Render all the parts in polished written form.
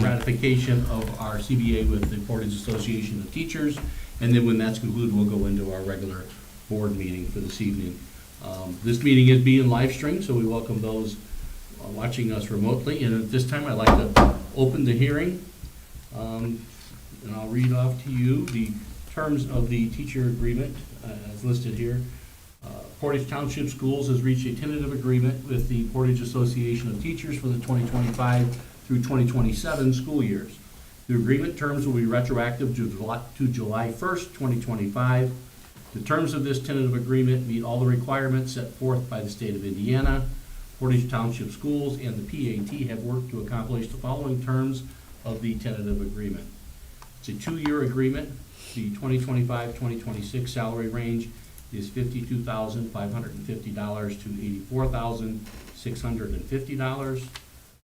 ratification of our CBA with the Portage Association of Teachers. And then when that's concluded, we'll go into our regular board meeting for this evening. This meeting is being live streamed, so we welcome those watching us remotely. And at this time, I'd like to open the hearing. And I'll read off to you the terms of the teacher agreement as listed here. Portage Township Schools has reached a tentative agreement with the Portage Association of Teachers for the 2025 through 2027 school years. The agreement terms will be retroactive to July 1st, 2025. The terms of this tentative agreement meet all the requirements set forth by the state of Indiana. Portage Township Schools and the PAT have worked to accomplish the following terms of the tentative agreement. It's a 2-year agreement. The 2025-2026 salary range is $52,550 to $84,650.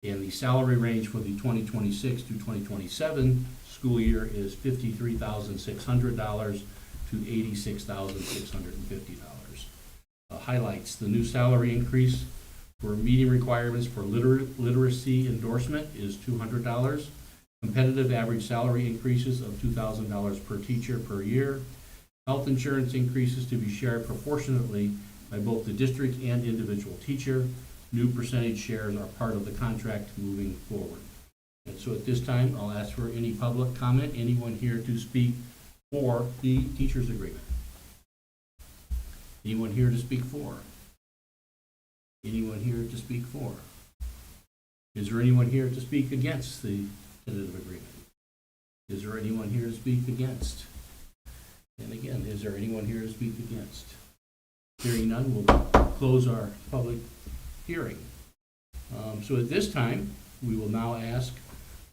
And the salary range for the 2026 to 2027 school year is $53,600 to $86,650. Highlights the new salary increase for meeting requirements for literacy endorsement is $200. Competitive average salary increases of $2,000 per teacher per year. Health insurance increases to be shared proportionately by both the district and individual teacher. New percentage shares are part of the contract moving forward. And so at this time, I'll ask for any public comment. Anyone here to speak for the teachers agreement? Anyone here to speak for? Anyone here to speak for? Is there anyone here to speak against the tentative agreement? Is there anyone here to speak against? And again, is there anyone here to speak against? Hearing none, we'll close our public hearing. So at this time, we will now ask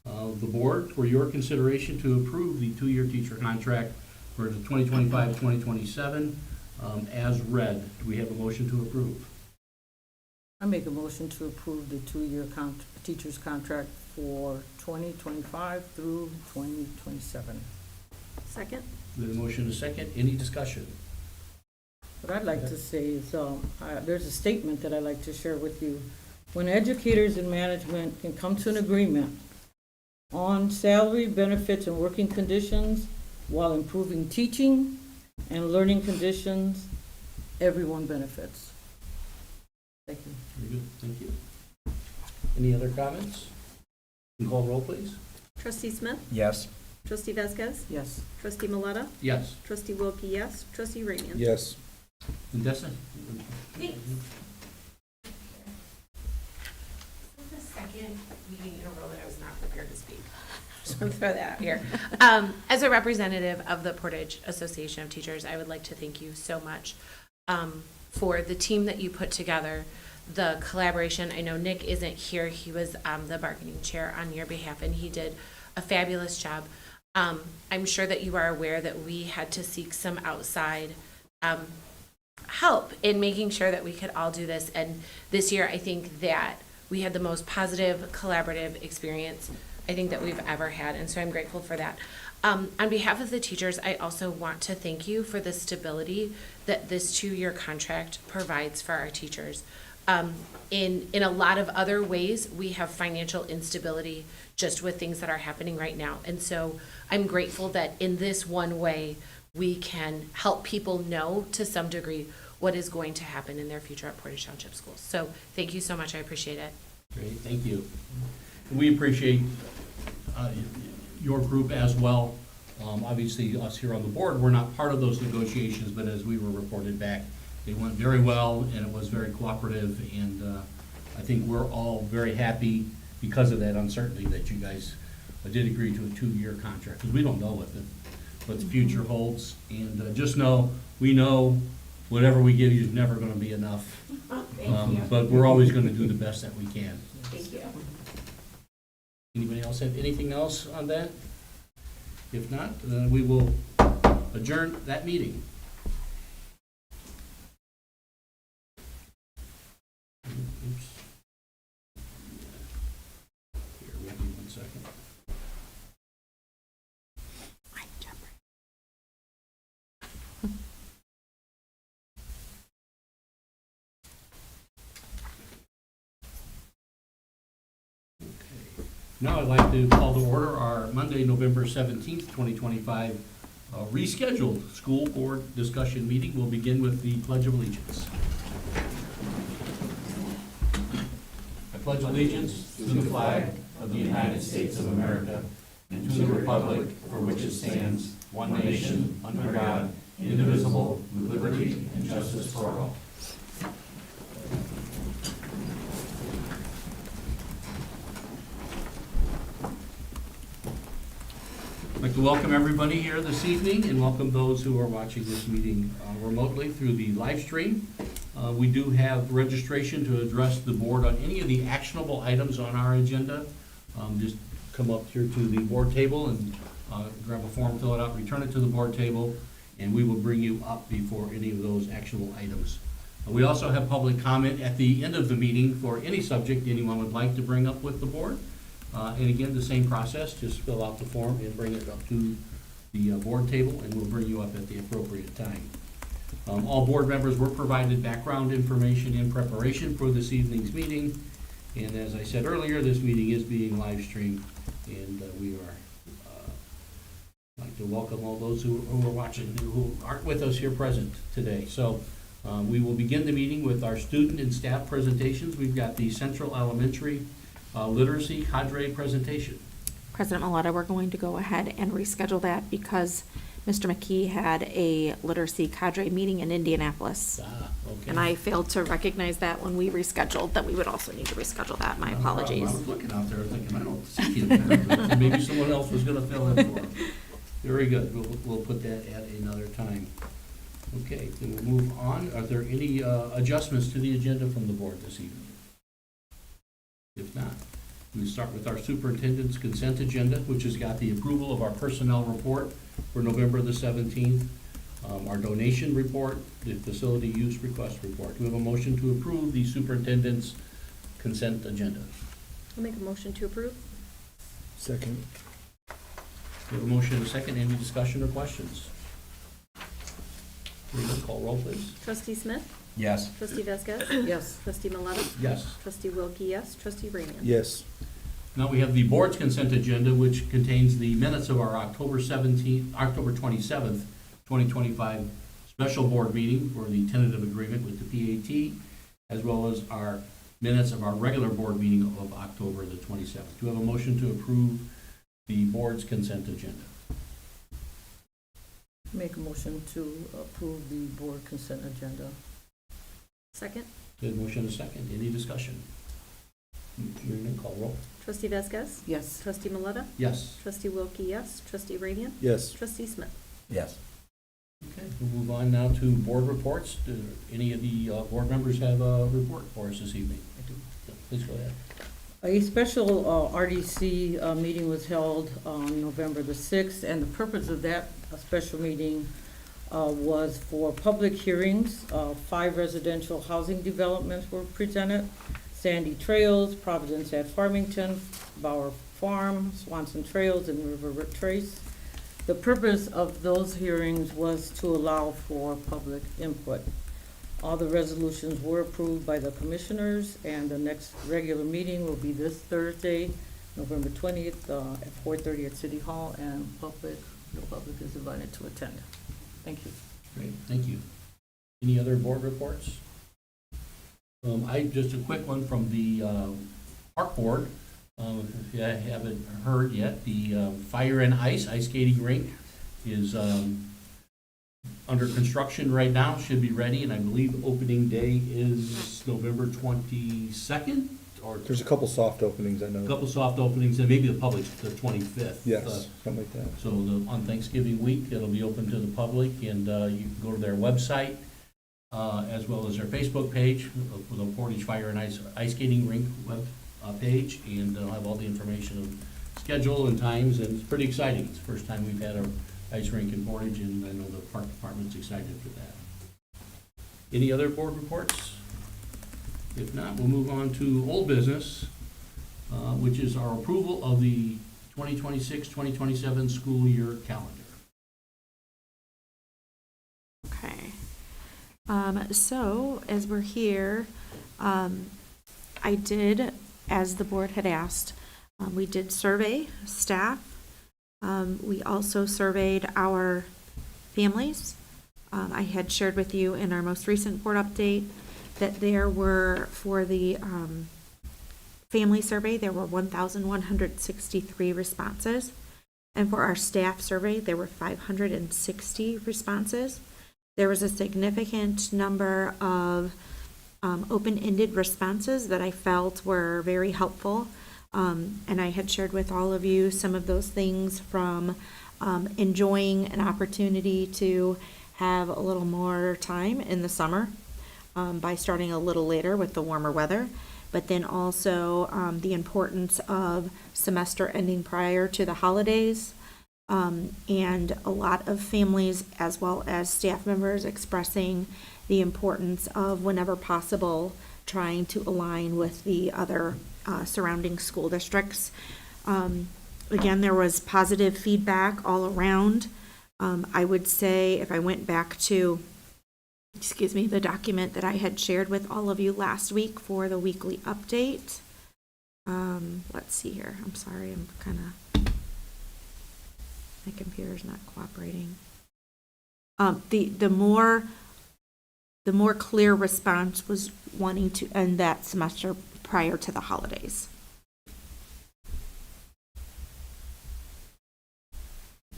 the board for your consideration to approve the 2-year teacher contract for the 2025-2027 as read. Do we have a motion to approve? I make a motion to approve the 2-year teacher's contract for 2025 through 2027. Second. With a motion to second, any discussion? What I'd like to say is, there's a statement that I'd like to share with you. When educators and management can come to an agreement on salary, benefits, and working conditions while improving teaching and learning conditions, everyone benefits. Thank you. Very good, thank you. Any other comments? Can you call roll, please? Trustee Smith? Yes. Trustee Vasquez? Yes. Trustee Maleta? Yes. Trustee Wilkie, yes. Trustee Ramian? Yes. Odessa? Thanks. This is the second meeting in a row that I was not prepared to speak. Just want to throw that out here. As a representative of the Portage Association of Teachers, I would like to thank you so much for the team that you put together, the collaboration. I know Nick isn't here. He was the bargaining chair on your behalf, and he did a fabulous job. I'm sure that you are aware that we had to seek some outside help in making sure that we could all do this. And this year, I think that we had the most positive, collaborative experience I think that we've ever had. And so I'm grateful for that. On behalf of the teachers, I also want to thank you for the stability that this 2-year contract provides for our teachers. In a lot of other ways, we have financial instability just with things that are happening right now. And so I'm grateful that in this one way, we can help people know to some degree what is going to happen in their future at Portage Township Schools. So thank you so much. I appreciate it. Great, thank you. We appreciate your group as well. Obviously, us here on the board, we're not part of those negotiations, but as we were reported back, they went very well, and it was very cooperative, and I think we're all very happy because of that uncertainty that you guys did agree to a 2-year contract, because we don't know what the future holds, and just know, we know whatever we give you is never gonna be enough. Thank you. But we're always gonna do the best that we can. Thank you. Anybody else have anything else on that? If not, then we will adjourn that meeting. Oops. Here, wait me 1 second. Okay. Now I'd like to call to order our Monday, November 17th, 2025 rescheduled school board discussion meeting. We'll begin with the Pledge of Allegiance. I pledge allegiance to the flag of the United States of America and to the republic for which it stands, one nation, under God, indivisible, with liberty and justice for all. I'd like to welcome everybody here this evening and welcome those who are watching this meeting remotely through the live stream. We do have registration to address the board on any of the actionable items on our agenda. Just come up here to the board table and grab a form, fill it out, return it to the board table, and we will bring you up before any of those actionable items. We also have public comment at the end of the meeting for any subject anyone would like to bring up with the board. And again, the same process, just fill out the form and bring it up to the board table, and we'll bring you up at the appropriate time. All board members were provided background information in preparation for this evening's meeting. And as I said earlier, this meeting is being live streamed, and we are like to welcome all those who are watching, who aren't with us here present today. So we will begin the meeting with our student and staff presentations. We've got the Central Elementary Literacy Cadre presentation. President Maleta, we're going to go ahead and reschedule that because Mr. McKee had a literacy cadre meeting in Indianapolis. Okay. And I failed to recognize that when we rescheduled, that we would also need to reschedule that. My Not a problem. apologies. I was looking out there thinking, I don't see him there, but maybe someone else was gonna fill in for him. Very good, we'll put that at another time. Okay, then we'll move on. Are there any adjustments to the agenda from the board this evening? If not, we start with our superintendent's consent agenda, which has got the approval of our personnel report for November the 17th, our donation report, the facility use request report. Do we have a motion to approve the superintendent's consent agenda? I'll make a motion to approve. Second. We have a motion and a second. Any discussion or questions? Hearing none, call roll, please. Trustee Smith? Yes. Trustee Vasquez? Yes. Trustee Maleta? Yes. Trustee Wilkie, yes. Trustee Ramian? Yes. Now we have the board's consent agenda, which contains the minutes of our October 27th, 2025 special board meeting for the tentative agreement with the PAT, as well as our minutes of our regular board meeting of October the 27th. Do we have a motion to approve the board's consent agenda? Make a motion to approve the board consent agenda. Second. Good, motion and a second. Any discussion? Hearing none, call roll. Trustee Vasquez? Yes. Trustee Maleta? Yes. Trustee Wilkie, yes. Trustee Ramian? Yes. Trustee Smith? Yes. Okay, we'll move on now to board reports. Do any of the board members have a report for us this evening? I do. Please go ahead. A special RDC meeting was held on November the 6th, and the purpose of that special meeting was for public hearings. 5 residential housing developments were presented: Sandy Trails, Providence at Farmington, Bauer Farm, Swanson Trails, and River Trace. The purpose of those hearings was to allow for public input. All the resolutions were approved by the commissioners, and the next regular meeting will be this Thursday, November 20th, at 4:30 at City Hall, and the public is invited to attend. Thank you. Great, thank you. Any other board reports? Just a quick one from the park board. If you haven't heard yet, the Fire and Ice skating rink is under construction right now, should be ready, and I believe opening day is November 22nd, or There's a couple soft openings, I a know. couple soft openings, and maybe the public's the 25th. Yes, something like that. So on Thanksgiving week, it'll be open to the public, and you can go to their website, as well as their Facebook page, for the Portage Fire and Ice skating rink web page, and they'll have all the information of schedule and times, and it's pretty exciting. It's the first time we've had a ice rink in Portage, and I know the park department's excited for that. Any other board reports? If not, we'll move on to old business, which is our approval of the 2026-2027 school year calendar. Okay. So as we're here, I did, as the board had asked, We did survey staff. We also surveyed our families. I had shared with you in our most recent board update that there were, for the family survey, there were 1,163 responses. And for our staff survey, there were 560 responses. There was a significant number of open-ended responses that I felt were very helpful. And I had shared with all of you some of those things, from enjoying an opportunity to have a little more time in the summer by starting a little later with the warmer weather, but then also the importance of semester ending prior to the holidays, and a lot of families as well as staff members expressing the importance of, whenever possible, trying to align with the other surrounding school districts. Again, there was positive feedback all around. I would say, if I went back to, the document that I had shared with all of you last week for the weekly update. Let's see here. I'm sorry, my computer's not cooperating. The more clear response was wanting to end that semester prior to the holidays.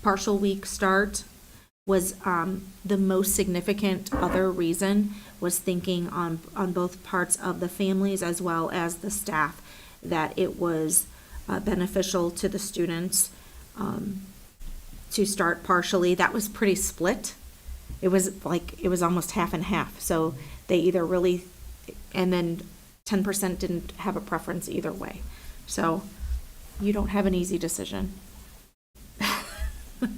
Partial week start was the most significant other reason, was thinking on both parts of the families as well as the staff, that it was beneficial to the students to start partially. That was pretty split. It was almost half and half. So they either really, and then 10% didn't have a preference either way. So you don't have an easy decision. Is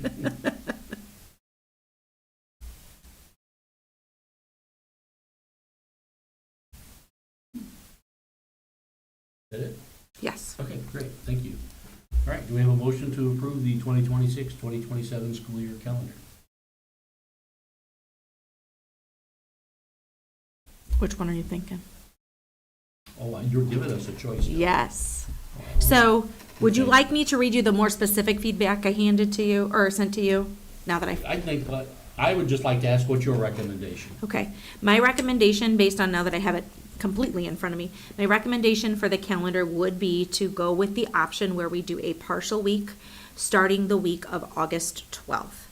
that it? Yes. Okay, great, thank you. All right, do we have a motion to approve the 2026-2027 school year calendar? Which one are you thinking? Oh, you're giving us a choice now. Yes. So would you Okay. like me to read you the more specific feedback I handed to you or sent to you? Now that I think, but I would just like to ask, what's your recommendation? Okay, my recommendation, based on now that I have it completely in front of me, my recommendation for the calendar would be to go with the option where we do a partial week starting the week of August 12th.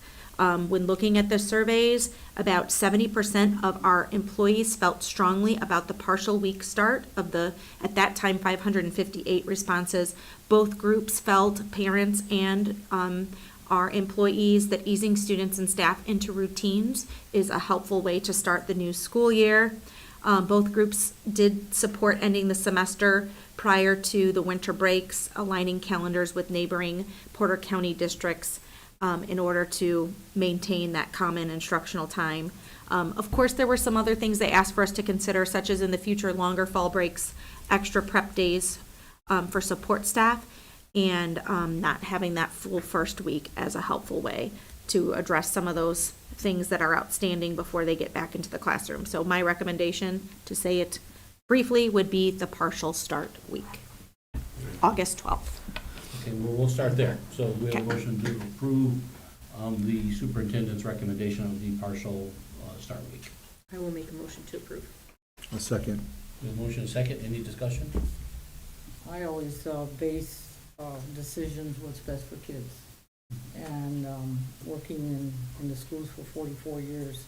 When looking at the surveys, about 70% of our employees felt strongly about the partial week start of the, at that time, 558 responses. Both groups felt, parents and our employees, that easing students and staff into routines is a helpful way to start the new school year. Both groups did support ending the semester prior to the winter breaks, aligning calendars with neighboring Porter County districts in order to maintain that common instructional time. Of course, there were some other things they asked for us to consider, such as in the future, longer fall breaks, extra prep days for support staff, and not having that full first week as a helpful way to address some of those things that are outstanding before they get back into the classroom. So my recommendation, to say it briefly, would be the partial start week, August 12th. Okay, well, we'll start there. So we have a Okay. motion to approve the superintendent's recommendation of the partial start week. I will make a motion to approve. A second. We have a motion and a second, any discussion? I always base decisions what's best for kids. And working in the schools for 44 years,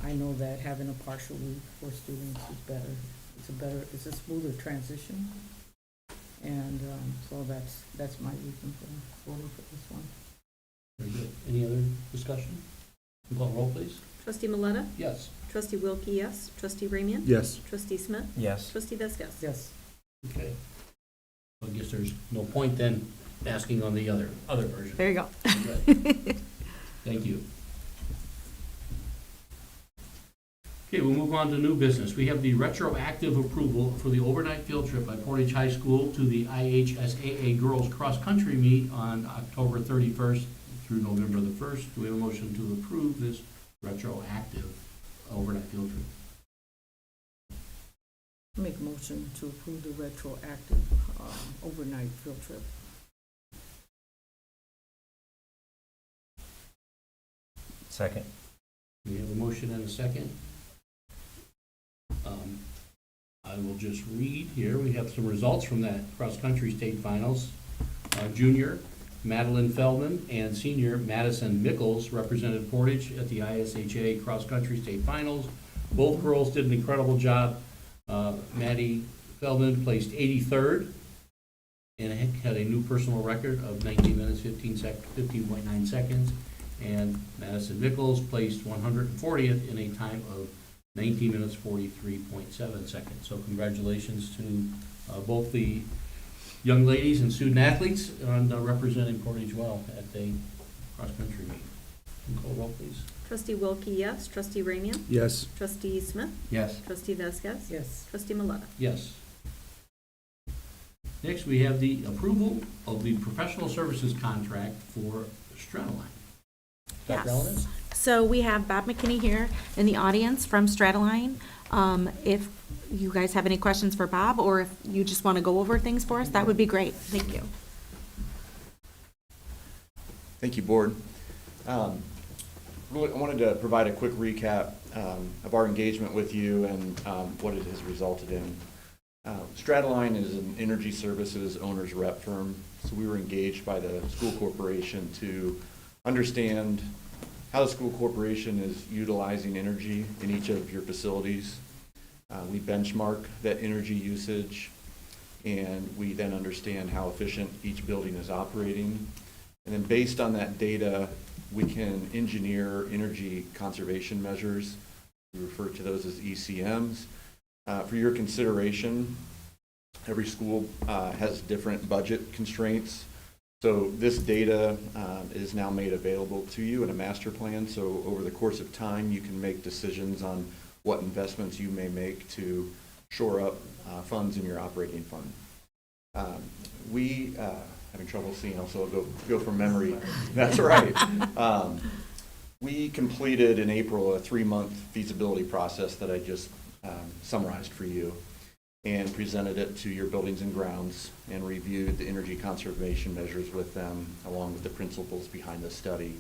I know that having a partial week for students is better. It's a smoother transition. And so that's my reason for voting for this one. Very good. Any other discussion? Can you call roll, please? Trustee Maleta? Yes. Trustee Wilkie, yes. Trustee Ramian? Yes. Trustee Smith? Yes. Trustee Vasquez? Yes. Okay. I guess there's no point then asking on the other version. There you go. Good. Thank you. Okay, we'll move on to new business. We have the retroactive approval for the overnight field trip by Portage High School to the IHSAA Girls Cross Country Meet on October 31st through November the 1st. Do we have a motion to approve this retroactive overnight field trip? Make a motion to approve the retroactive overnight field trip. Second. We have a motion and a second. I will just read here, we have some results from that cross-country state finals. Junior Madeline Feldman and senior Madison Mickles represented Portage at the ISHA cross-country state finals. Both girls did an incredible job. Maddie Feldman placed 83rd and had a new personal record of 19 minutes, 15.9 seconds. And Madison Mickles placed 140th in a time of 19 minutes, 43.7 seconds. So congratulations to both the young ladies and student athletes on representing Portage well at the cross-country meet. Call roll, please. Trustee Wilkie, yes. Trustee Ramian? Yes. Trustee Smith? Yes. Trustee Vasquez? Yes. Trustee Maleta? Yes. Next, we have the approval of the professional services contract for Stratalign. Dr. Yes. Ellis? So we have Bob McKinney here in the audience from Stratalign. If you guys have any questions for Bob, or if you just want to go over things for us, that would be great. Thank you. Thank you, Board. Really, I wanted to provide a quick recap of our engagement with you and what it has resulted in. Stratalign is an energy services owner's rep firm, so we were engaged by the school corporation to understand how the school corporation is utilizing energy in each of your facilities. We benchmark that energy usage, and we then understand how efficient each building is operating. And then based on that data, we can engineer energy conservation measures. We refer to those as ECMs. For your consideration, every school has different budget constraints. So this data is now made available to you in a master plan. So over the course of time, you can make decisions on what investments you may make to shore up funds in your operating fund. Having trouble seeing, so I'll go from memory. That's right. We completed in April a 3-month feasibility process that I just summarized for you, and presented it to your buildings and grounds and reviewed the energy conservation measures with them along with the principles behind the study.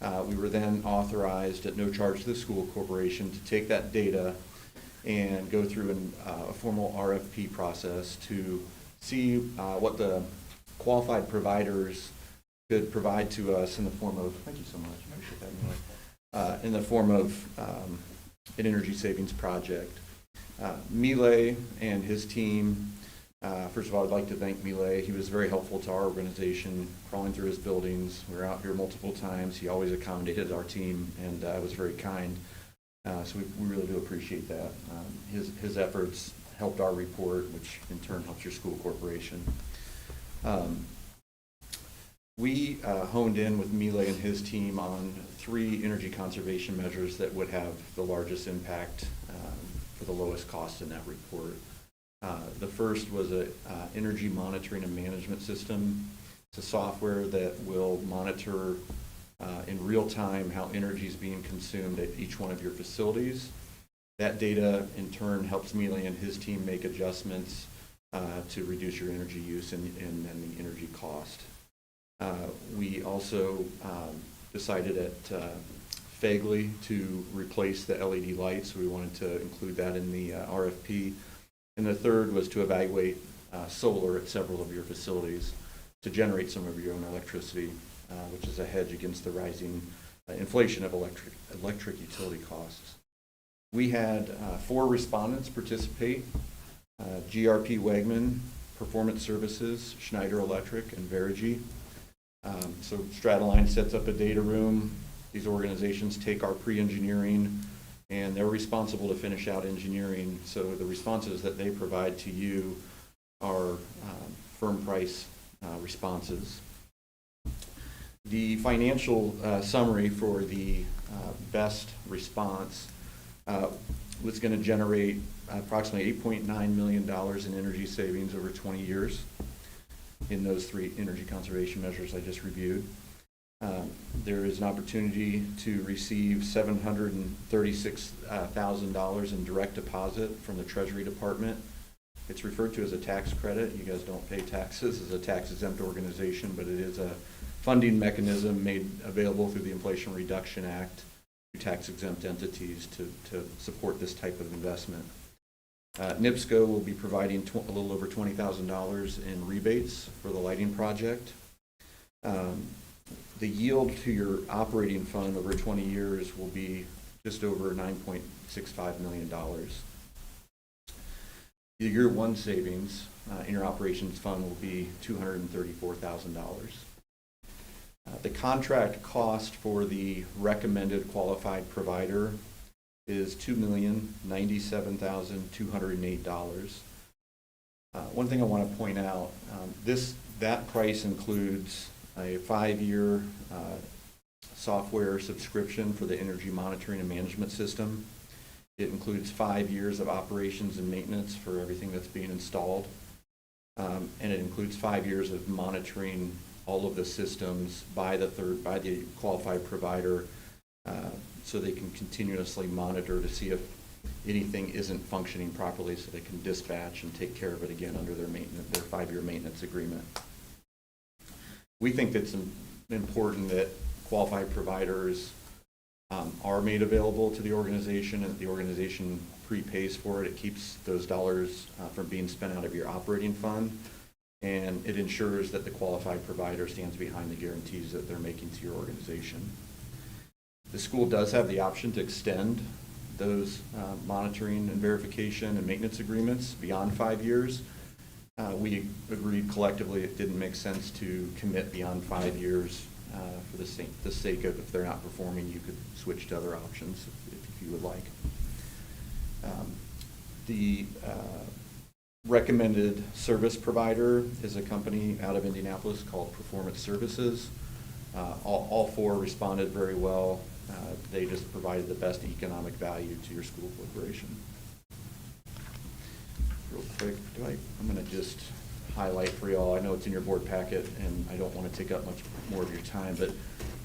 We were then authorized at no charge to the school corporation to take that data and go through a formal RFP process to see what the qualified providers could provide to us in the form of, thank you so much, I appreciate that, Mila, in the form of an energy savings project. Mile and his team, first of all, I'd like to thank Mile. He was very helpful to our organization, crawling through his buildings. We were out here multiple times. He always accommodated our team and was very kind. So we really do appreciate that. His efforts helped our report, which in turn helps your school corporation. We honed in with Mile and his team on 3 energy conservation measures that would have the largest impact for the lowest cost in that report. The first was a energy monitoring and management system. It's a software that will monitor in real time how energy is being consumed at each one of your facilities. That data in turn helps Mile and his team make adjustments to reduce your energy use and the energy cost. We also decided at Fagley to replace the LED lights. We wanted to include that in the RFP. And the third was to evaluate solar at several of your facilities to generate some of your own electricity, which is a hedge against the rising inflation of electric utility costs. We had 4 respondents participate: GRP Wegman, Performance Services, Schneider Electric, and Verigy. So Stratalign sets up a data room. These organizations take our pre-engineering, and they're responsible to finish out engineering. So the responses that they provide to you are firm price responses. The financial summary for the best response was going to generate approximately $8.9 million in energy savings over 20 years in those 3 energy conservation measures I just reviewed. There is an opportunity to receive $736,000 in direct deposit from the Treasury Department. It's referred to as a tax credit. You guys don't pay taxes as a tax-exempt organization, but it is a funding mechanism made available through the Inflation Reduction Act to tax-exempt entities to support this type of investment. NIPSCO will be providing a little over $20,000 in rebates for the lighting project. The yield to your operating fund over 20 years will be just over $9.65 million. The year one savings in your operations fund will be $234,000. The contract cost for the recommended qualified provider is $2,097,208. One thing I want to point out, that price includes a 5-year software subscription for the energy monitoring and management system. It includes 5 years of operations and maintenance for everything that's being installed. And it includes 5 years of monitoring all of the systems by the qualified provider, so they can continuously monitor to see if anything isn't functioning properly, so they can dispatch and take care of it again under their 5-year maintenance agreement. We think it's important that qualified providers are made available to the organization, and the organization prepays for it. It keeps those dollars from being spent out of your operating fund, and it ensures that the qualified provider stands behind the guarantees that they're making to your organization. The school does have the option to extend those monitoring and verification and maintenance agreements beyond 5 years. We agreed collectively it didn't make sense to commit beyond 5 years for the sake of, if they're not performing, you could switch to other options if you would like. The recommended service provider is a company out of Indianapolis called Performance Services. All 4 responded very well. They just provided the best economic value to your school corporation. Real quick, I'm going to just highlight for y'all. I know it's in your board packet, and I don't want to take up much more of your time, but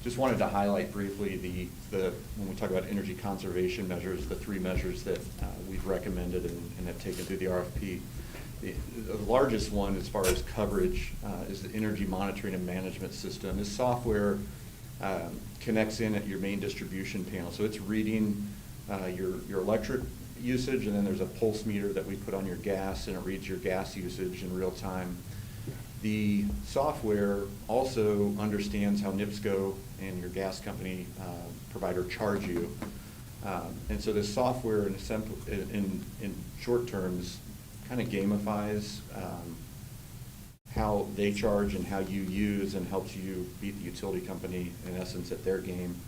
just wanted to highlight briefly when we talk about energy conservation measures, the 3 measures that we've recommended and have taken through the RFP. The largest one, as far as coverage, is the energy monitoring and management system. This software connects in at your main distribution panel, so it's reading your electric usage, and then there's a pulse meter that we put on your gas, and it reads your gas usage in real time. The software also understands how NIPSCO and your gas company provider charge you. And so this software, in short terms, kind of gamifies how they charge and how you use, and helps you beat the utility company, in essence, at their game.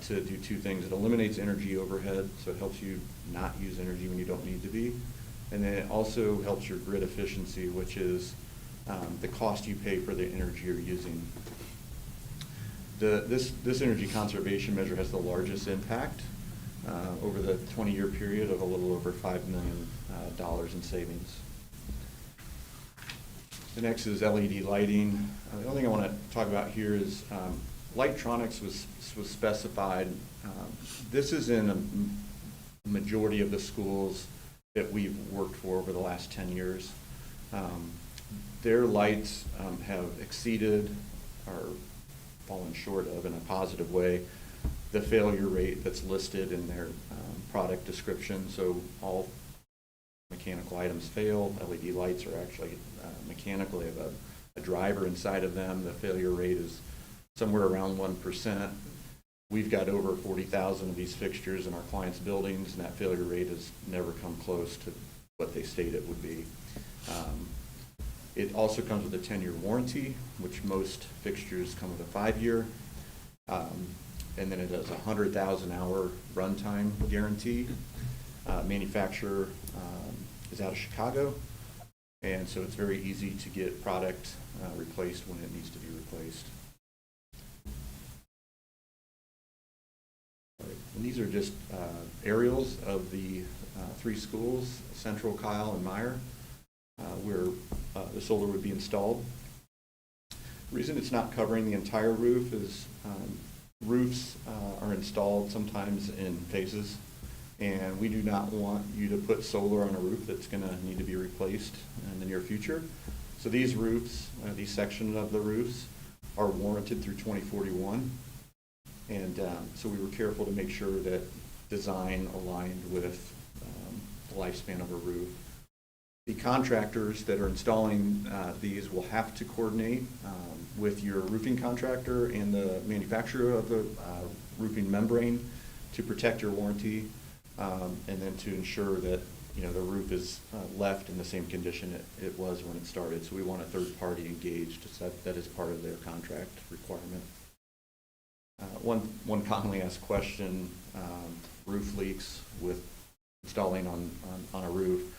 To do 2 things. It eliminates energy overhead, so it helps you not use energy when you don't need to be. And then it also helps your grid efficiency, which is the cost you pay for the energy you're using. This energy conservation measure has the largest impact over the 20-year period of a little over $5 million in savings. The next is LED lighting. The only thing I want to talk about here is Lightronics was specified. This is in a majority of the schools that we've worked for over the last 10 years. Their lights have exceeded, or fallen short of, in a positive way, the failure rate that's listed in their product description. So all mechanical items fail. LED lights are actually mechanical. They have a driver inside of them. The failure rate is somewhere around 1%. We've got over 40,000 of these fixtures in our clients' buildings, and that failure rate has never come close to what they state it would be. It also comes with a 10-year warranty, which most fixtures come with a 5-year. And then it has a 100,000-hour runtime guarantee. Manufacturer is out of Chicago, and so it's very easy to get product replaced when it needs to be replaced. And these are just aerials of the 3 schools, Central, Kyle, and Meyer, where the solar would be installed. The reason it's not covering the entire roof is roofs are installed sometimes in phases, and we do not want you to put solar on a roof that's going to need to be replaced in the near future. So these roofs, these sections of the roofs, are warranted through 2041. And so we were careful to make sure that design aligned with the lifespan of a roof. The contractors that are installing these will have to coordinate with your roofing contractor and the manufacturer of the roofing membrane to protect your warranty, and then to ensure that, you know, the roof is left in the same condition it was when it started. So we want a third party engaged, so that is part of their contract requirement. One commonly asked question, roof leaks with installing on a roof.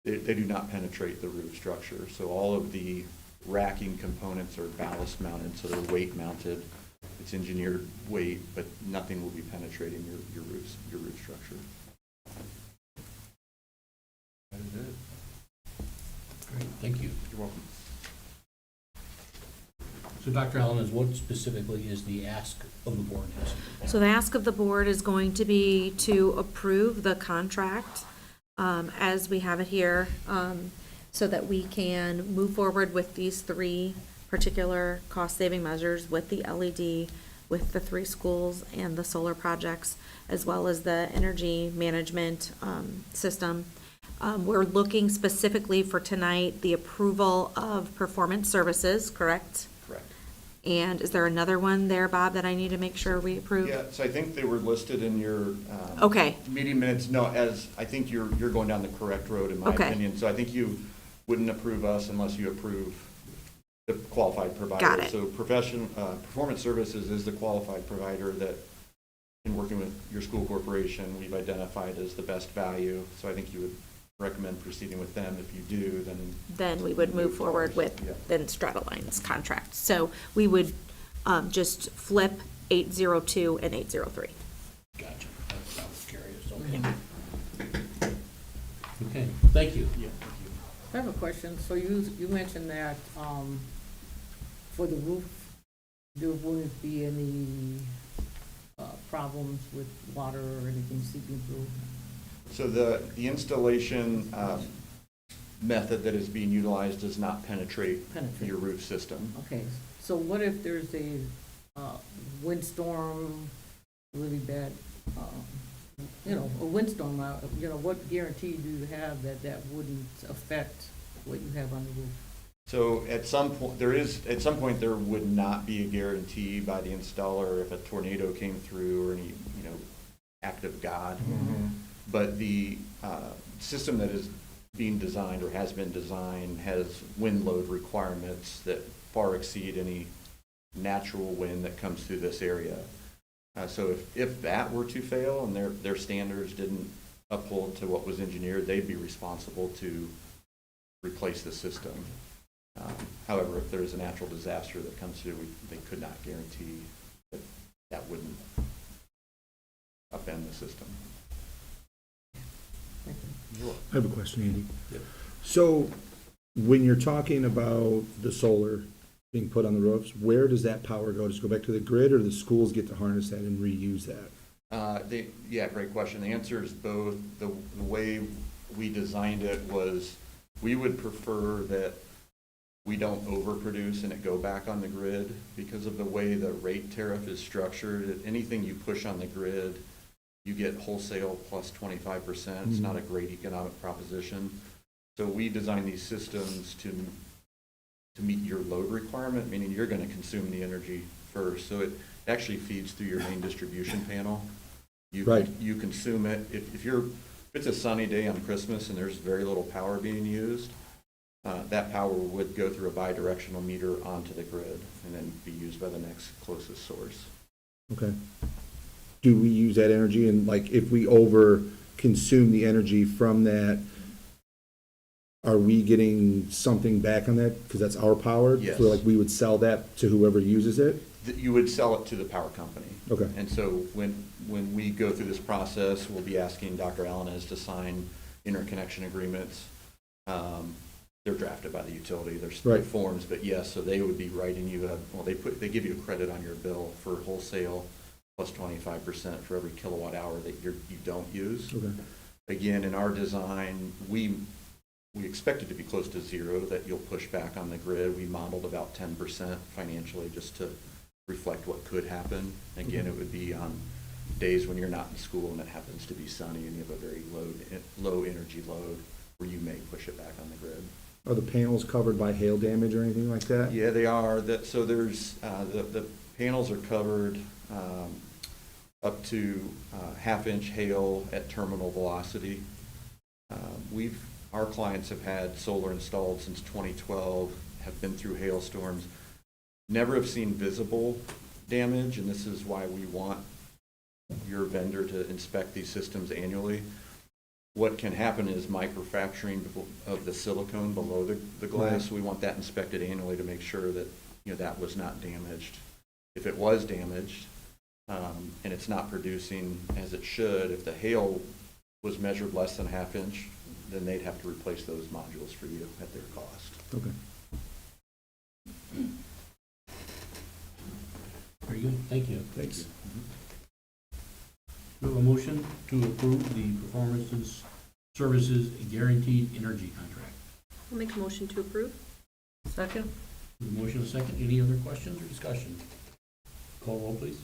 They do not penetrate the roof structure. So all of the racking components are ballast mounted, so they're weight mounted. It's engineered weight, but nothing will be penetrating your roof structure. That is it. Great, thank you. You're welcome. So Dr. Allen, what specifically is the ask of the board? So the ask of the board is going to be to approve the contract as we have it here, so that we can move forward with these three particular cost-saving measures with the LED, with the 3 schools and the solar projects, as well as the energy management system. We're looking specifically for tonight, the approval of performance services, correct? Correct. And is there another one there, Bob, that I need to make sure we approve? Yeah, so I think they were listed in your Okay. meeting minutes. No, as I think you're going down the correct road in my Okay. opinion. So I think you wouldn't approve us unless you approve the qualified provider. Got it. So performance services is the qualified provider that, in working with your school corporation, we've identified as the best value. So I think you would recommend proceeding with them. If you do, Then we would move forward with Yeah. then Strataline's contract. So we would just flip 802 and 803. Gotcha. I was curious, okay. Okay, thank you. Yeah. I have a question. So you mentioned that, for the roof, there wouldn't be any, problems with water or anything seeping through? So the installation method that is being utilized does not penetrate your roof system. Okay, so what if there's a, windstorm, really bad, a windstorm, what guarantee do you have that that wouldn't affect what you have on the roof? So at some point, there would not be a guarantee by the installer if a tornado came through or any, act of God. But the system that is being designed or has been designed has wind load requirements that far exceed any natural wind that comes through this area. So if that were to fail and their standards didn't uphold to what was engineered, they'd be responsible to replace the system. However, if there's a natural disaster that comes through, they could not guarantee that wouldn't upend the system. I have a question, Andy. Yep. So when you're talking about the solar being put on the roofs, where does that power go? Does it go back to the grid, or do the schools get to harness that and reuse that? Yeah, great question. The answer is both. The way we designed it was we would prefer that we don't overproduce and it go back on the grid because of the way the rate tariff is structured. Anything you push on the grid, you get wholesale plus 25%. It's not a great economic proposition. So we designed these systems to meet your load requirement, meaning you're going to consume the energy first. So it actually feeds through your main distribution panel. Right. You consume it. If it's a sunny day on Christmas and there's very little power being used, that power would go through a bidirectional meter onto the grid and then be used by the next closest source. Okay. Do we use that energy, and like if we over consume the energy from that, are we getting something back on that? Because that's our power? Yes. So like we would sell that to whoever uses it? You would sell it to the power company. Okay. And so when we go through this process, we'll be asking Dr. Alanis to sign interconnection agreements. They're drafted by the utility, there's Right. forms, but yes, so they would be writing you they give you a credit on your bill for wholesale plus 25% for every kilowatt hour that you don't use. Okay. Again, in our design, we we expect it to be close to zero, that you'll push back on the grid. We modeled about 10% financially just to reflect what could happen. Again, it would be on days when you're not in school and it happens to be sunny and you have a very low energy load where you may push it back on the grid. Are the panels covered by hail damage or anything like that? Yeah, they are. So there's, the panels are covered up to half-inch hail at terminal velocity. Our clients have had solar installed since 2012, have been through hailstorms, never have seen visible damage, and this is why we want your vendor to inspect these systems annually. What can happen is microfracturing of the silicone below the glass. Right. We want that inspected annually to make sure that, that was not damaged. If it was damaged, and it's not producing as it should, if the hail was measured less than a half inch, then they'd have to replace those modules for you at their cost. Okay. Very good, thank you. Thanks. We have a motion to approve the performances services guaranteed energy contract. I'll make a motion to approve. Second? We have a motion and a second. Any other questions or discussion? Call roll, please.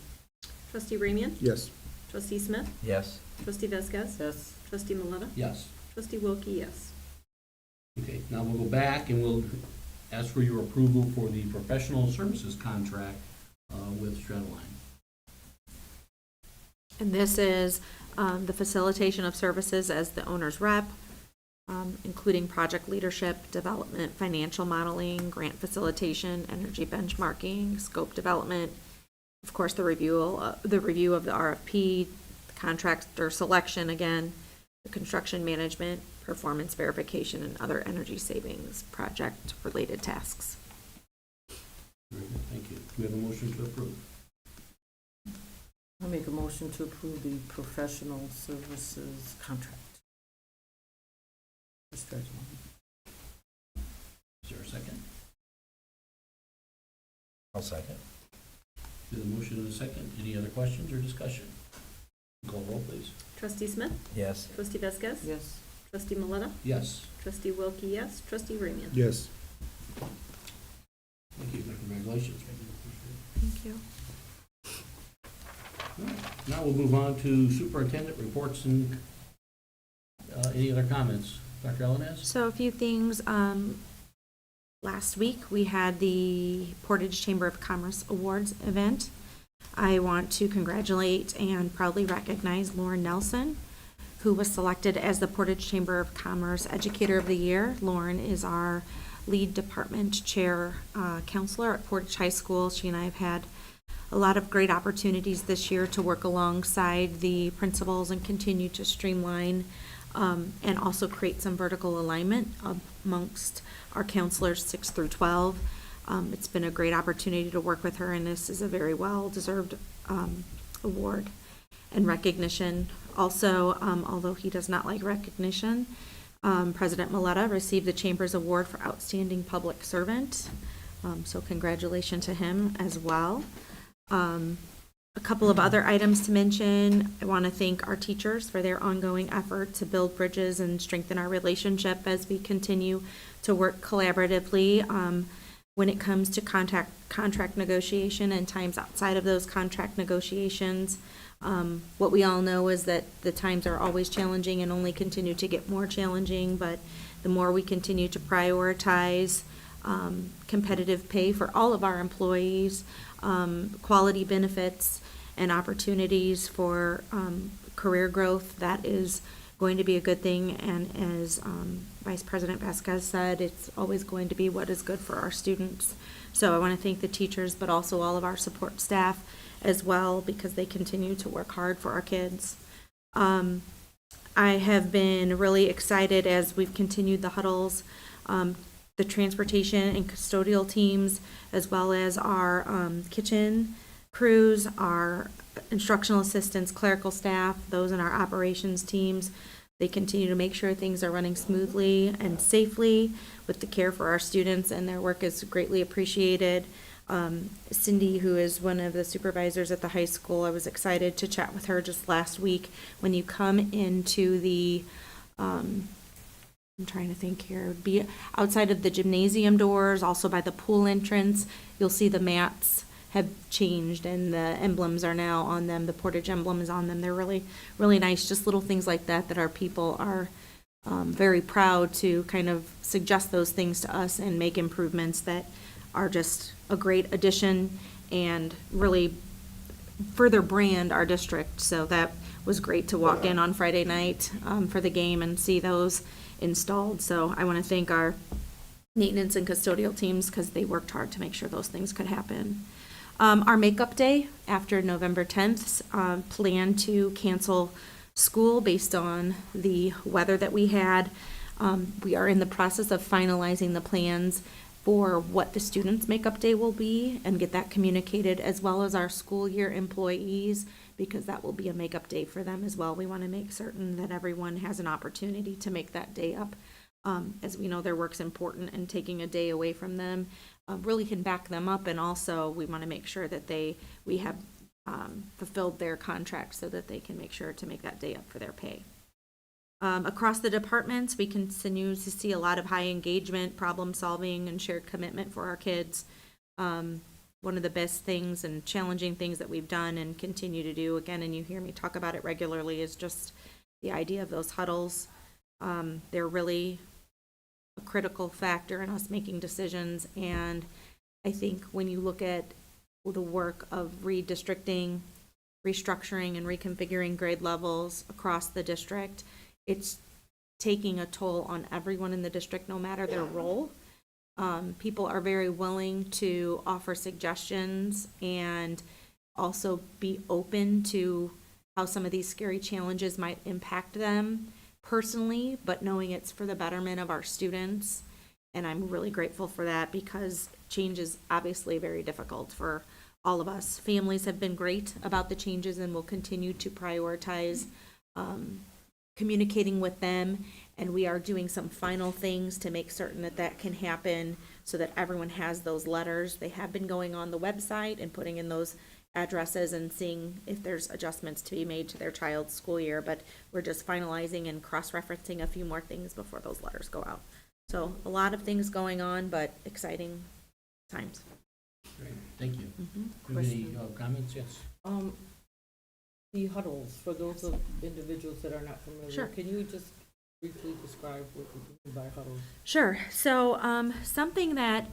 Trustee Ramian? Yes. Trustee Smith? Yes. Trustee Vasquez? Yes. Trustee Maleta? Yes. Trustee Wilkie, yes. Okay, now we'll go back and we'll ask for your approval for the professional services contract with Stradline. And this is the facilitation of services as the owner's rep, including project leadership, development, financial modeling, grant facilitation, energy benchmarking, scope development, of course, the review of the RFP, the contractor selection again, the construction management, performance verification, and other energy savings project-related tasks. Very good, thank you. Do we have a motion to approve? I'll make a motion to approve the professional services contract. Is there a second? I'll second. We have a motion and a second. Any other questions or discussion? Call roll, please. Trustee Smith? Yes. Trustee Vasquez? Yes. Trustee Maleta? Yes. Trustee Wilkie, yes. Trustee Ramian? Yes. Thank you. Congratulations. Thank you. All right, now we'll move on to superintendent reports and any other comments? Dr. Elenaz? So a few things. Last week, we had the Portage Chamber of Commerce Awards event. I want to congratulate and proudly recognize Lauren Nelson, who was selected as the Portage Chamber of Commerce Educator of the Year. Lauren is our lead department chair counselor at Portage High School. She and I have had a lot of great opportunities this year to work alongside the principals and continue to streamline and also create some vertical alignment amongst our counselors 6 through 12. It's been a great opportunity to work with her, and this is a very well-deserved award and recognition. Also, although he does not like recognition, President Maleta received the Chamber's Award for Outstanding Public Servant. So congratulations to him as well. A couple of other items to mention. I want to thank our teachers for their ongoing effort to build bridges and strengthen our relationship as we continue to work collaboratively when it comes to contract negotiation and times outside of those contract negotiations. What we all know is that the times are always challenging and only continue to get more challenging, but the more we continue to prioritize competitive pay for all of our employees, quality benefits, and opportunities for career growth, that is going to be a good thing. And as Vice President Vasquez said, it's always going to be what is good for our students. So I want to thank the teachers, but also all of our support staff as well, because they continue to work hard for our kids. I have been really excited as we've continued the huddles, the transportation and custodial teams, as well as our kitchen crews, our instructional assistants, clerical staff, those in our operations teams. They continue to make sure things are running smoothly and safely with the care for our students, and their work is greatly appreciated. Cindy, who is one of the supervisors at the high school, I was excited to chat with her just last week. When you come into the I'm trying to think here, it'd be outside of the gymnasium doors, also by the pool entrance. You'll see the mats have changed and the emblems are now on them, the Portage emblem is on them. They're really, really nice, just little things like that that our people are very proud to kind of suggest those things to us and make improvements that are just a great addition and really further brand our district. So that was great to walk in on Friday night for the game and see those installed. So I want to thank our maintenance and custodial teams because they worked hard to make sure those things could happen. Our makeup day after November 10th, plan to cancel school based on the weather that we had. We are in the process of finalizing the plans for what the students' makeup day will be and get that communicated, as well as our school year employees, because that will be a makeup day for them as well. We want to make certain that everyone has an opportunity to make that day up. As we know, their work's important, and taking a day away from them really can back them up. And also, we want to make sure that we have fulfilled their contract so that they can make sure to make that day up for their pay. Across the departments, we continue to see a lot of high engagement, problem solving, and shared commitment for our kids. One of the best things and challenging things that we've done and continue to do, again, and you hear me talk about it regularly, is just the idea of those huddles. They're really a critical factor in us making decisions, and I think when you look at the work of redistricting, restructuring, and reconfiguring grade levels across the district, it's taking a toll on everyone in the district, no matter their role. People are very willing to offer suggestions and also be open to how some of these scary challenges might impact them personally, but knowing it's for the betterment of our students. And I'm really grateful for that because change is obviously very difficult for all of us. Families have been great about the changes and will continue to prioritize communicating with them, and we are doing some final things to make certain that that can happen so that everyone has those letters. They have been going on the website and putting in those addresses and seeing if there's adjustments to be made to their child's school year, but we're just finalizing and cross-referencing a few more things before those letters go out. So a lot of things going on, but exciting times. Great, thank you. Mm-hmm. Do you have any comments? Yes. The huddles, for those of individuals that are not familiar. Sure. Can you just briefly describe what you mean by huddles? Sure. So something that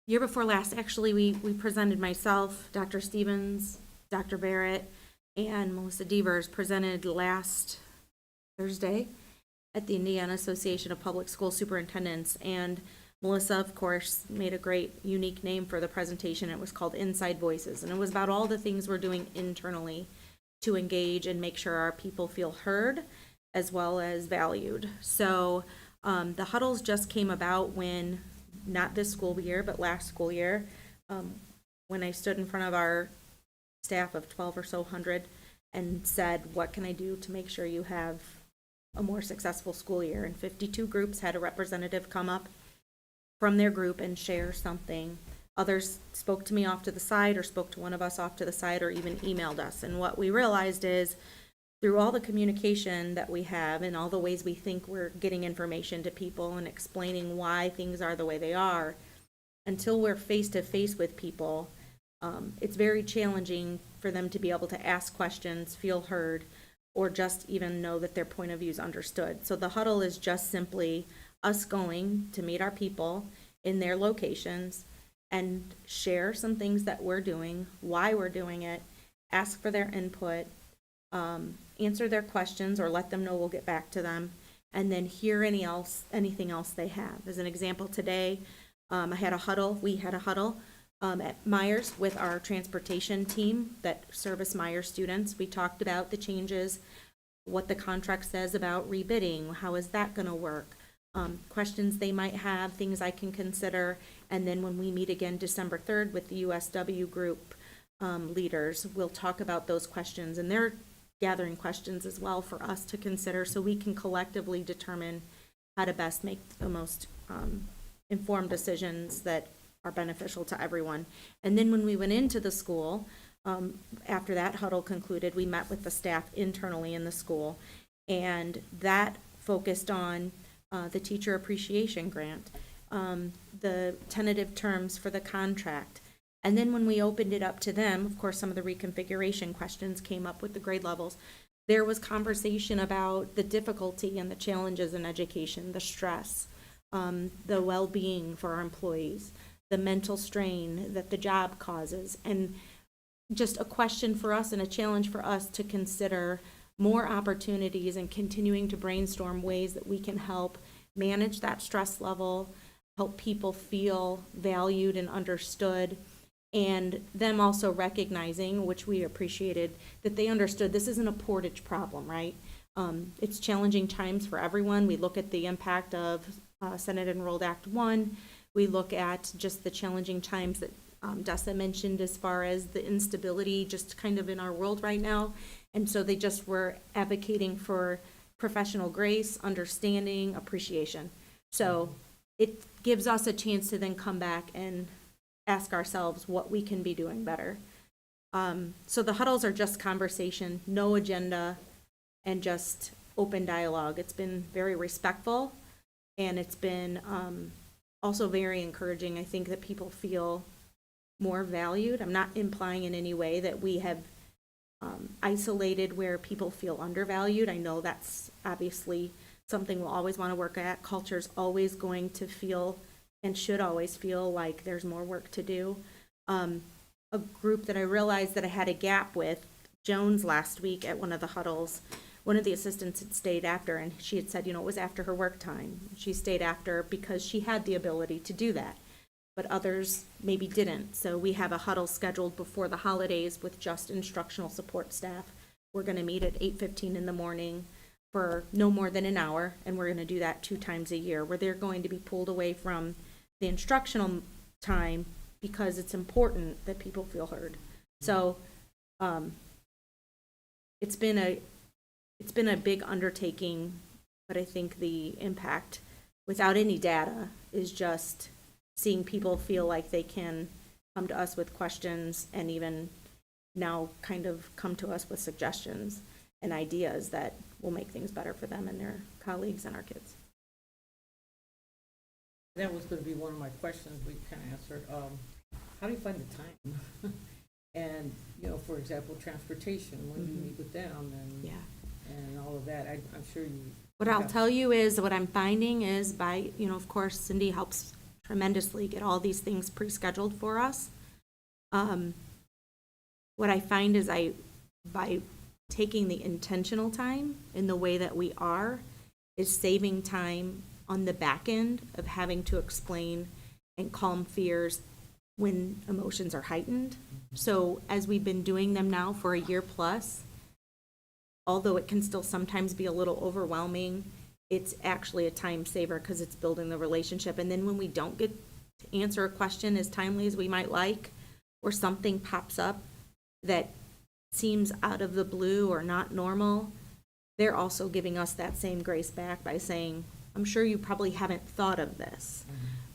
year before last, actually, we presented myself, Dr. Stevens, Dr. Barrett, and Melissa Devers presented last Thursday at the Indiana Association of Public School Superintendents. And Melissa, of course, made a great, unique name for the presentation. It was called Inside Voices, and it was about all the things we're doing internally to engage and make sure our people feel heard as well as valued. So the huddles just came about when, not this school year, but last school year, when I stood in front of our staff of 12 or so hundred and said, what can I do to make sure you have a more successful school year? And 52 groups had a representative come up from their group and share something. Others spoke to me off to the side or spoke to one of us off to the side or even emailed us. And what we realized is through all the communication that we have and all the ways we think we're getting information to people and explaining why things are the way they are, until we're face to face with people, it's very challenging for them to be able to ask questions, feel heard, or just even know that their point of view is understood. So the huddle is just simply us going to meet our people in their locations and share some things that we're doing, why we're doing it, ask for their input, answer their questions or let them know we'll get back to them, and then hear anything else they have. As an example, today, we had a huddle at Myers with our transportation team that service Myers students. We talked about the changes, what the contract says about rebidding, how is that gonna work, questions they might have, things I can consider, and then when we meet again December 3rd with the USW group leaders, we'll talk about those questions, and they're gathering questions as well for us to consider so we can collectively determine how to best make the most informed decisions that are beneficial to everyone. And then when we went into the school, after that huddle concluded, we met with the staff internally in the school, and that focused on the teacher appreciation grant, the tentative terms for the contract. And then when we opened it up to them, of course, some of the reconfiguration questions came up with the grade levels. There was conversation about the difficulty and the challenges in education, the stress, the well-being for our employees, the mental strain that the job causes, and just a question for us and a challenge for us to consider more opportunities and continuing to brainstorm ways that we can help manage that stress level, help people feel valued and understood, and them also recognizing, which we appreciated, that they understood this isn't a Portage problem, right? It's challenging times for everyone. We look at the impact of Senate Enrolled Act 1. We look at just the challenging times that Dessa mentioned as far as the instability just kind of in our world right now. And so they just were advocating for professional grace, understanding, appreciation. So it gives us a chance to then come back and ask ourselves what we can be doing better. So the huddles are just conversation, no agenda, and just open dialogue. It's been very respectful, and it's been also very encouraging. I think that people feel more valued. I'm not implying in any way that we have isolated where people feel undervalued. I know that's obviously something we'll always want to work at. Culture's always going to feel and should always feel like there's more work to do. A group that I realized that I had a gap with, Jones, last week at one of the huddles, one of the assistants had stayed after, and she had said, it was after her work time. She stayed after because she had the ability to do that, but others maybe didn't. So we have a huddle scheduled before the holidays with just instructional support staff. We're going to meet at 8:15 in the morning for no more than an hour, and we're going to do that 2 times a year, where they're going to be pulled away from the instructional time because it's important that people feel heard. So it's been a big undertaking, but I think the impact without any data is just seeing people feel like they can come to us with questions and even now kind of come to us with suggestions and ideas that will make things better for them and their colleagues and our kids. That was gonna be one of my questions we kind of answered. How do you find the time? And, for example, transportation, when do you meet with them and all of that? I'm sure you. What I'll tell you is, what I'm finding is by, of course, Cindy helps tremendously get all these things pre-scheduled for us. What I find is by taking the intentional time in the way that we are, is saving time on the back end of having to explain and calm fears when emotions are heightened. So as we've been doing them now for a year plus, although it can still sometimes be a little overwhelming, it's actually a time saver because it's building the relationship. And then when we don't get to answer a question as timely as we might like, or something pops up that seems out of the blue or not normal, they're also giving us that same grace back by saying, I'm sure you probably haven't thought of this,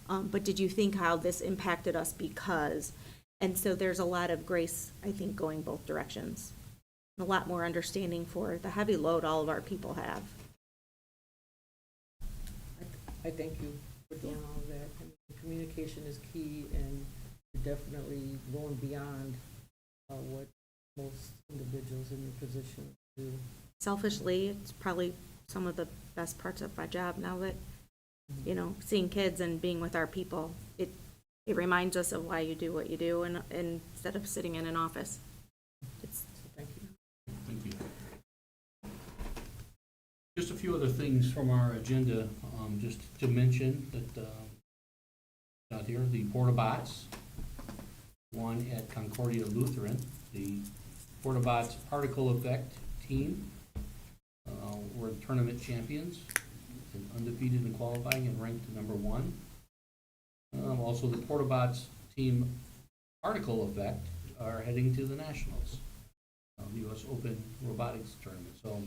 but did you think how this impacted us because? And so there's a lot of grace, I think, going both directions. A lot more understanding for the heavy load all of our people have. I thank you for doing all of that. Communication is key, and you're definitely going beyond what most individuals in your position do. Selfishly, it's probably some of the best parts of my job now that, seeing kids and being with our people. It reminds us of why you do what you do, and instead of sitting in an office. So thank you. Thank you. Just a few other things from our agenda, just to mention that, out here, the Porta Bots, one at Concordia Lutheran, the Porta Bots Particle Effect team, were tournament champions, and undefeated in qualifying and ranked number 1. Also, the Porta Bots team Particle Effect are heading to the Nationals, the U.S. Open Robotics Tournament. So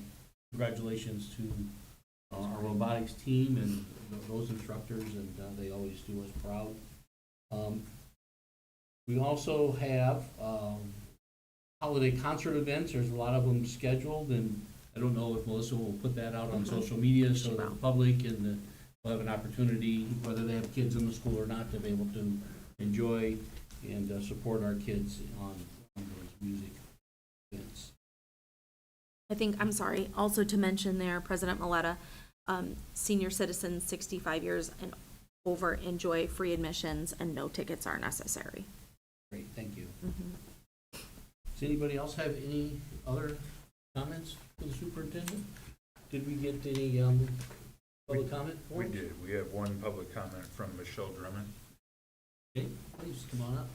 congratulations to our robotics team and those instructors, and they always do us proud. We also have holiday concert events. There's a lot of them scheduled, and I don't know if Melissa will put that out on social media so that the public and will have an opportunity, whether they have kids in the school or not, to be able to enjoy and support our kids on those music events. I think, I'm sorry, also to mention there, President Maleta, senior citizens 65 years and over enjoy free admissions and no tickets are necessary. Great, thank you. Does anybody else have any other comments for the superintendent? Did we get any public comment? We did. We have one public comment from Michelle Drummond. Okay, please come on up.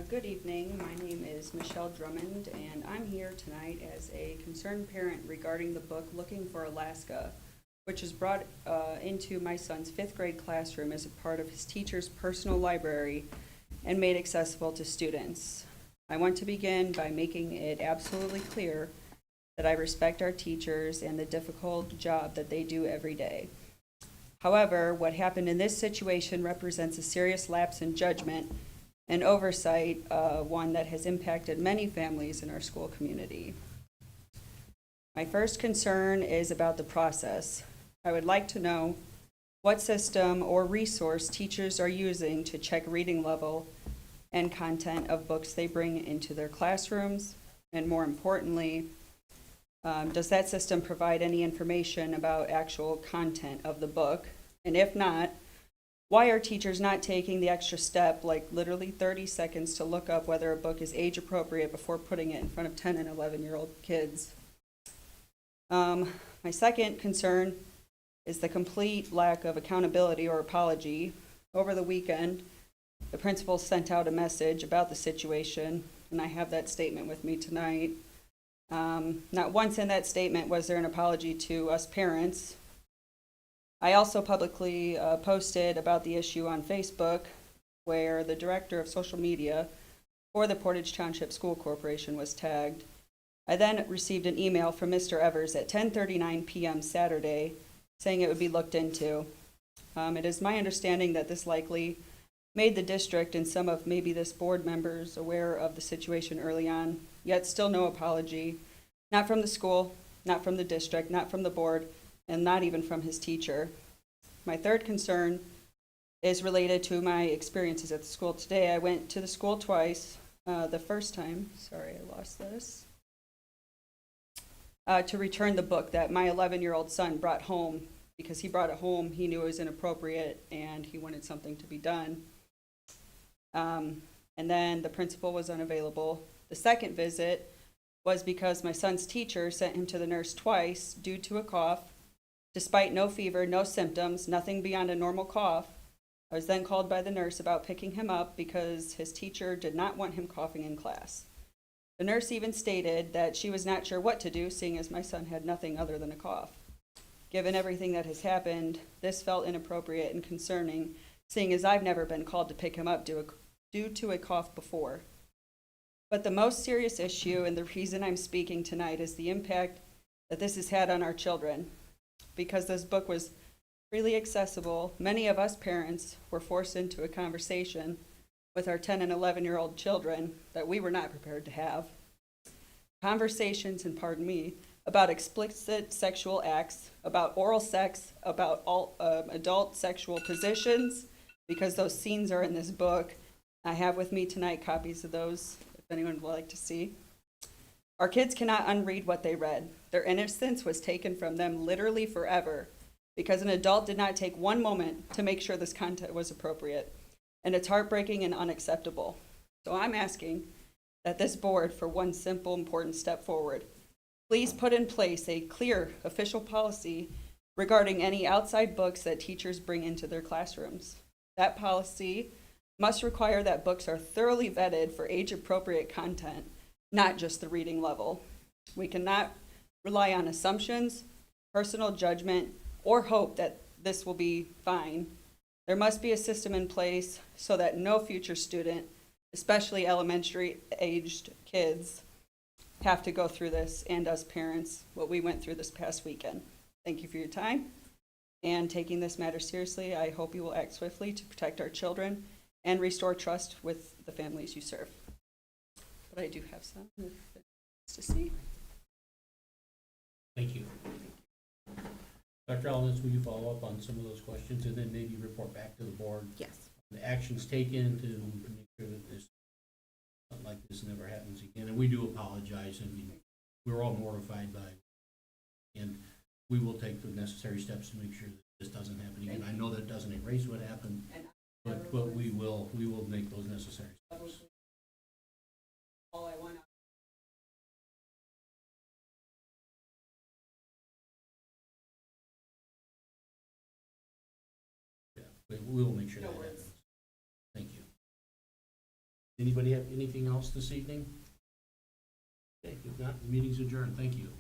Good evening. My name is Michelle Drummond, and I'm here tonight as a concerned parent regarding the book Looking for Alaska, which is brought into my son's 5th grade classroom as a part of his teacher's personal library and made accessible to students. I want to begin by making it absolutely clear that I respect our teachers and the difficult job that they do every day. However, what happened in this situation represents a serious lapse in judgment and oversight, one that has impacted many families in our school community. My first concern is about the process. I would like to know what system or resource teachers are using to check reading level and content of books they bring into their classrooms, and more importantly, does that system provide any information about actual content of the book? And if not, why are teachers not taking the extra step, like literally 30 seconds, to look up whether a book is age appropriate before putting it in front of 10 and 11-year-old kids? My second concern is the complete lack of accountability or apology. Over the weekend, the principal sent out a message about the situation, and I have that statement with me tonight. Not once in that statement was there an apology to us parents. I also publicly posted about the issue on Facebook, where the director of social media for the Portage Township School Corporation was tagged. I then received an email from Mr. Evers at 10:39 p.m. Saturday saying it would be looked into. It is my understanding that this likely made the district and some of maybe this board members aware of the situation early on, yet still no apology, not from the school, not from the district, not from the board, and not even from his teacher. My third concern is related to my experiences at the school today. I went to the school twice. The first time, sorry, I lost this, to return the book that my 11-year-old son brought home, because he brought it home, he knew it was inappropriate, and he wanted something to be done. And then the principal was unavailable. The second visit was because my son's teacher sent him to the nurse twice due to a cough. Despite no fever, no symptoms, nothing beyond a normal cough, I was then called by the nurse about picking him up because his teacher did not want him coughing in class. The nurse even stated that she was not sure what to do, seeing as my son had nothing other than a cough. Given everything that has happened, this felt inappropriate and concerning, seeing as I've never been called to pick him up due to a cough before. But the most serious issue, and the reason I'm speaking tonight, is the impact that this has had on our children. Because this book was freely accessible, many of us parents were forced into a conversation with our 10 and 11-year-old children that we were not prepared to have. Conversations, and pardon me, about explicit sexual acts, about oral sex, about all adult sexual positions, because those scenes are in this book. I have with me tonight copies of those, if anyone would like to see. Our kids cannot unread what they read. Their innocence was taken from them literally forever because an adult did not take one moment to make sure this content was appropriate. And it's heartbreaking and unacceptable. So I'm asking that this board, for one simple, important step forward, please put in place a clear official policy regarding any outside books that teachers bring into their classrooms. That policy must require that books are thoroughly vetted for age-appropriate content, not just the reading level. We cannot rely on assumptions, personal judgment, or hope that this will be fine. There must be a system in place so that no future student, especially elementary-aged kids, have to go through this, and us parents, what we went through this past weekend. Thank you for your time and taking this matter seriously. I hope you will act swiftly to protect our children and restore trust with the families you serve. But I do have some, if it's to see. Thank you. Dr. Alanis, will you follow up on some of those questions and then maybe report back to the board? Yes. The actions taken to make sure that this, something like this never happens again. And we do apologize, and we're all mortified by it. And we will take the necessary steps to make sure that this doesn't happen again. I know that doesn't erase what happened, but we will make those necessary steps. All I want. Yeah, we will make sure No that worries. happens. Thank you. Anybody have anything else this evening? Okay, if not, the meeting's adjourned. Thank you.